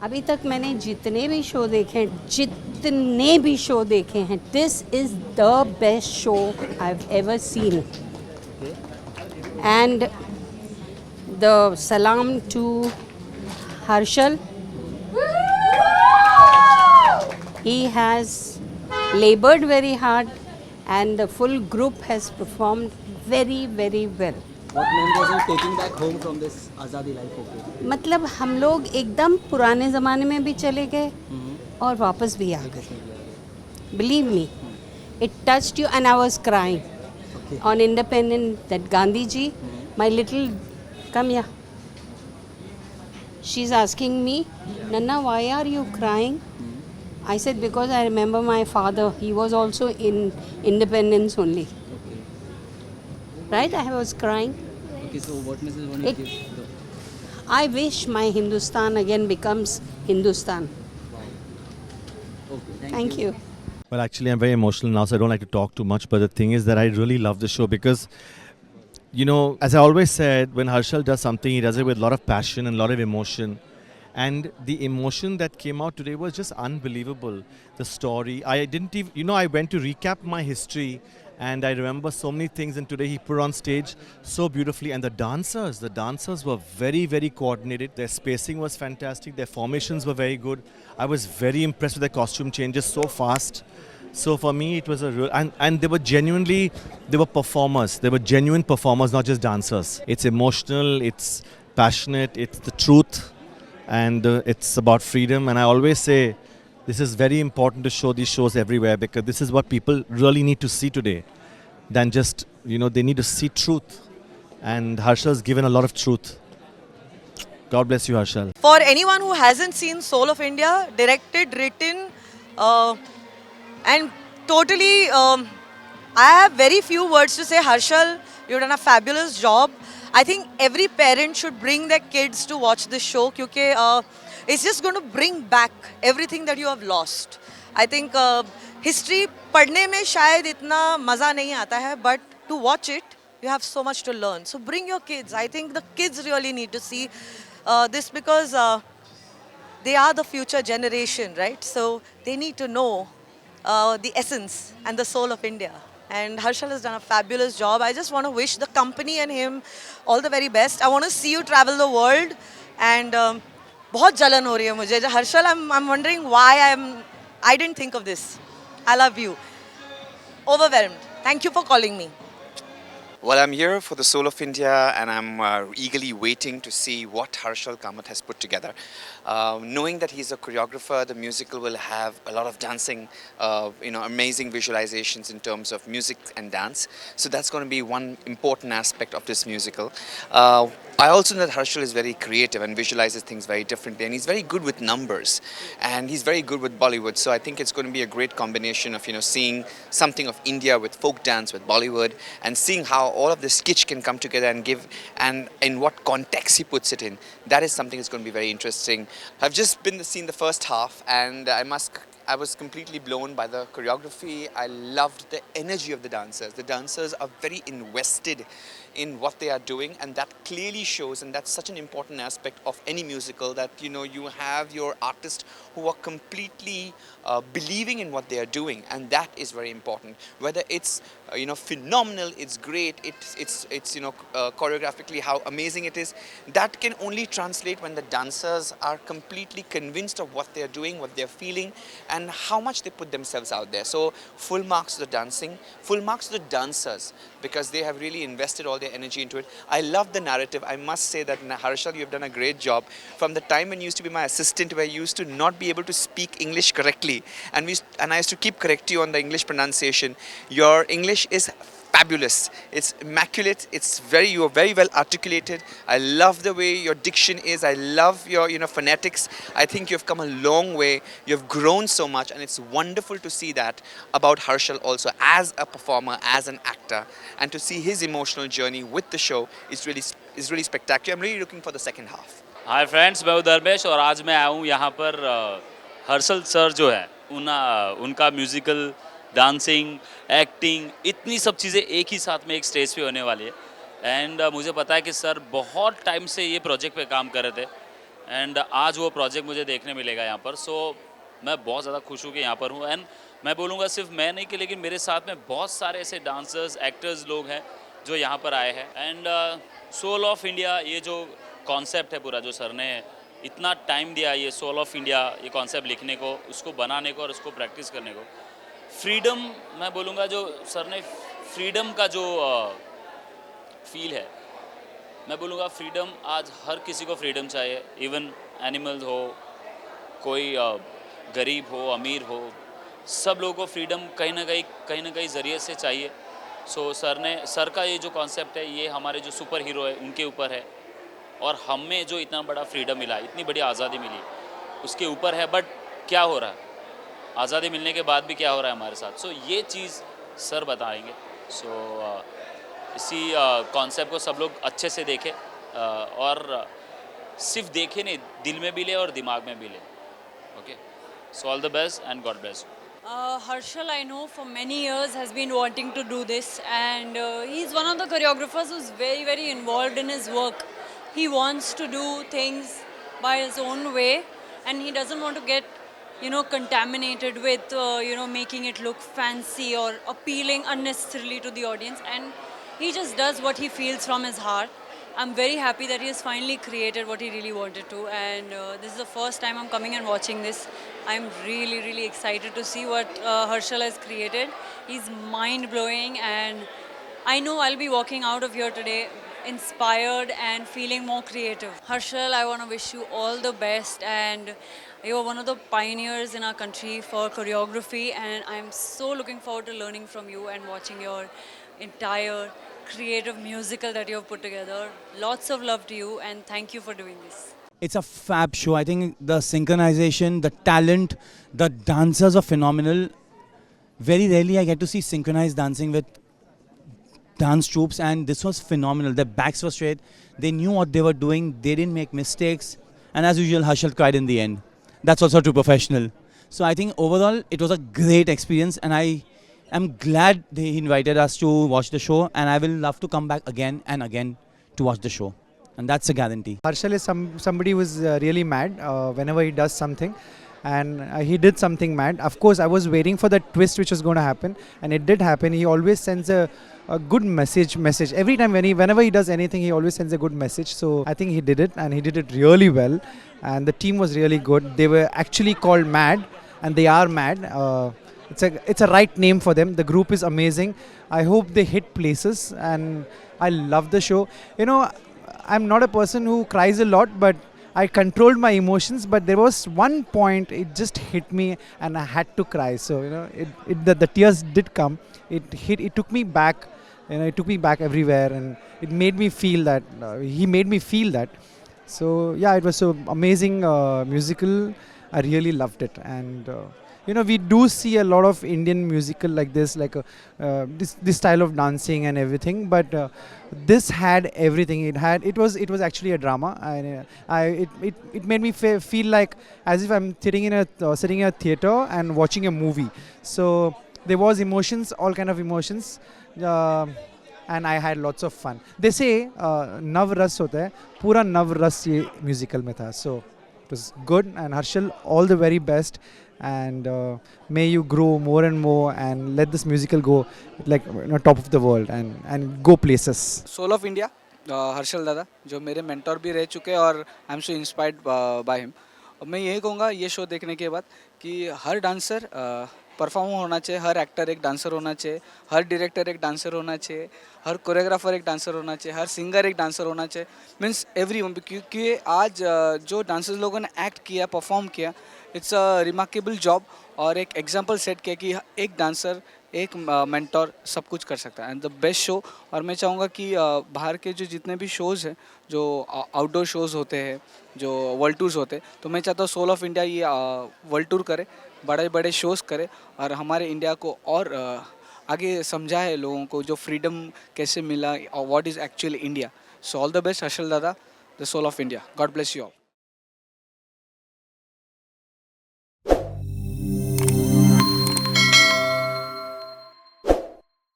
अभी तक मैंने जितने भी शो देखे हैं, this is the best show I have ever seen. And the salaam to Harshal. He has labored very hard and the full group has performed very, very well. What memories are you taking back home from this Azadi Life? Okay. मतलब हम लोग एकदम पुराने ज़माने में भी चले गए और वापस भी आ गए. Believe me, it touched you and I was crying. Okay. On Independence, that Gandhi ji, my little, come here. She's asking me, Nana, why are you crying? I said, because I remember my father. He was also in Independence only. Okay. Right? I was crying. Okay. So what message want you It- to give? I wish my Hindustan again becomes Hindustan. Okay. Thank you. Well, actually, I'm very emotional now, so I don't like to talk too much. But the thing is that I really love the show because, you know, as I always said, when Harshal does something, he does it with a lot of passion and a lot of emotion. And the emotion that came out today was just unbelievable. The story, I didn't even, you know, I went to recap my history and I remember so many things. And today he put on stage so beautifully. And the dancers were very, very coordinated. Their spacing was fantastic. Their formations were very good. I was very impressed with their costume changes so fast. So for me, it was a real, and they were performers. They were genuine performers, not just dancers. It's emotional, it's passionate, it's the truth, and it's about freedom. And I always say, this is very important to show these shows everywhere because this is what people really need to see today. Than just, you know, they need to see truth. And Harshal's given a lot of truth. God bless you, Harshal. For anyone who hasn't seen Soul of India, directed, written, and totally, I have very few words to say. Harshal, you've done a fabulous job. I think every parent should bring their kids to watch this show because it's just going to bring back everything that you have lost. I think history पढ़ने में शायद इतना मज़ा नहीं आता है, but to watch it, you have so much to learn. So bring your kids. I think the kids really need to see this because they are the future generation, right? So they need to know the essence and the soul of India. And Harshal has done a fabulous job. I just want to wish the company and him all the very best. I want to see you travel the world. And बहुत जलन हो रही है मुझे. Harshal, I'm wondering why I didn't think of this. I love you. Overwhelmed. Thank you for calling me. Well, I'm here for the Soul of India and I'm eagerly waiting to see what Harshal Kamath has put together. Knowing that he's a choreographer, the musical will have a lot of dancing, amazing visualizations in terms of music and dance. So that's going to be one important aspect of this musical. I also know that Harshal is very creative and visualizes things very differently, and he's very good with numbers and he's very good with Bollywood. So I think it's going to be a great combination of, seeing something of India with folk dance, with Bollywood, and seeing how all of this sketch can come together and give, and in what context he puts it in. That is something that's going to be very interesting. I've just seen the first half, and I was completely blown by the choreography. I loved the energy of the dancers. The dancers are very invested in what they are doing, and that clearly shows, and that's such an important aspect of any musical, that you have your artists who are completely believing in what they are doing, and that is very important. Whether it's phenomenal, it's great, it's choreographically how amazing it is, that can only translate when the dancers are completely convinced of what they're doing, what they're feeling, and how much they put themselves out there. So full marks to the dancing, full marks to the dancers, because they have really invested all their energy into it. I love the narrative. I must say that Harshal, you've done a great job. From the time when you used to be my assistant, where you used to not be able to speak English correctly, and I used to keep correct you on the English pronunciation. Your English is fabulous. It's immaculate. You are very well articulated. I love the way your diction is. I love your phonetics. I think you've come a long way. You've grown so much, and it's wonderful to see that about Harshal also as a performer, as an actor, and to see his emotional journey with the show is really spectacular. I'm really looking for the second half. Hi friends, मैं हूं धर्मेश और आज मैं आया हूं यहाँ पर Harshal sir जो है उनका म्यूज़िकल, डांसिंग, एक्टिंग, इतनी सब चीज़ें एक ही साथ में एक स्टेज पे होने वाली है. एंड मुझे पता है कि सर बहुत टाइम से ये प्रोजेक्ट पे काम कर रहे थे एंड आज वो प्रोजेक्ट मुझे देखने मिलेगा यहाँ पर. सो मैं बहुत ज़्यादा खुश हूँ कि यहाँ पर हूँ. एंड मैं बोलूँगा सिर्फ मैं नहीं कि लेकिन मेरे साथ में बहुत सारे ऐसे डांसर्स एक्टर्स लोग हैं जो यहाँ पर आए हैं. एंड सोल ऑफ इंडिया ये जो कॉन्सेप्ट है पूरा, जो सर ने इतना टाइम दिया ये सोल ऑफ इंडिया ये कॉन्सेप्ट लिखने को, उसको बनाने को और उसको प्रैक्टिस करने को. फ्रीडम, मैं बोलूँगा जो सर ने फ्रीडम का जो फील है, मैं बोलूँगा फ्रीडम आज हर किसी को फ्रीडम चाहिए. इवन एनिमल्स हो, कोई गरीब हो, अमीर हो, सब लोगों को फ्रीडम कहीं ना कहीं ज़रिए से चाहिए. सर का ये जो कॉन्सेप्ट है ये हमारे जो सुपर हीरो है उनके ऊपर है. और हमें जो इतना बड़ा फ्रीडम मिला, इतनी बड़ी आज़ादी मिली, उसके ऊपर है. बट क्या हो रहा है, आज़ादी मिलने के बाद भी क्या हो रहा है हमारे साथ, ये चीज़ सर बताएंगे. इसी कॉन्सेप्ट को सब लोग अच्छे से देखें और सिर्फ देखें नहीं, दिल में भी ले और दिमाग में भी ले. Okay, so all the best and God bless. Harshal, I know for many years has been wanting to do this, and he's one of the choreographers who's very, very involved in his work. He wants to do things by his own way, and he doesn't want to get, contaminated with, making it look fancy or appealing unnecessarily to the audience. And he just does what he feels from his heart. I'm very happy that he has finally created what he really wanted to, and this is the first time I'm coming and watching this. I'm really, really excited to see what Harshal has created. He's mind-blowing, and I know I'll be walking out of here today inspired and feeling more creative. Harshal, I want to wish you all the best, and you are one of the pioneers in our country for choreography, and I'm so looking forward to learning from you and watching your entire creative musical that you have put together. Lots of love to you, and thank you for doing this. It's a fab show. I think the synchronization, the talent, the dancers are phenomenal. Very rarely I get to see synchronized dancing with dance troops, and this was phenomenal. Their backs were straight. They knew what they were doing. They didn't make mistakes. And as usual, Harshal cried in the end. That's also true professional. So I think overall it was a great experience, and I'm glad they invited us to watch the show, and I will love to come back again and again to watch the show. And that's a guarantee. Harshal is somebody who is really mad whenever he does something, and he did something mad. Of course, I was waiting for the twist which was going to happen, and it did happen. He always sends a good message. Every time whenever he does anything, he always sends a good message. So I think he did it, and he did it really well. And the team was really good. They were actually called Mad, and they are mad. It's a right name for them. The group is amazing. I hope they hit places, and I love the show. I'm not a person who cries a lot, but I controlled my emotions. But there was one point, it just hit me, and I had to cry. So the tears did come. It took me back. It took me back everywhere, and it made me feel that. He made me feel that. So yeah, it was so amazing musical. I really loved it, and. We do see a lot of Indian musical like this, like this style of dancing and everything. But this had everything. It was actually a drama, and it made me feel like as if I'm sitting in a theater and watching a movie. So there was emotions, all kind of emotions, and I had lots of fun. They say Nav Ras hota hai, pura Nav Ras ye musical mein tha. So it was good, and Harshal, all the very best. And may you grow more and more, and let this musical go like top of the world and go places. Soul of India, Harshal दादा जो मेरे mentor भी रह चुके हैं, और I am so inspired by him. और मैं यही कहूँगा ये शो देखने के बाद कि हर डांसर परफॉर्मर होना चाहिए, हर एक्टर एक डांसर होना चाहिए, हर डायरेक्टर एक डांसर होना चाहिए, हर कोरियोग्राफर एक डांसर होना चाहिए, हर सिंगर एक डांसर होना चाहिए. मीन्स एवरीवन, क्योंकि आज जो डांसर्स लोगों ने एक्ट किया, परफॉर्म किया, इट्स अ रिमार्केबल जॉब. और एक एग्जांपल सेट किया कि एक डांसर, एक मेंटोर सब कुछ कर सकता है, एंड द बेस्ट शो. और मैं चाहूँगा कि बाहर के जो जितने भी शोज़ हैं, जो आउटडोर शोज़ होते हैं, जो वर्ल्ड टूर्स होते हैं, तो मैं चाहता हूँ सोल ऑफ इंडिया ये वर्ल्ड टूर करे, बड़े बड़े शोज़ करे, और हमारे इंडिया को और आगे समझाए लोगों को जो फ्रीडम कैसे मिला और what is actually India. So all the best Harshal dada, the soul of India. God bless you all.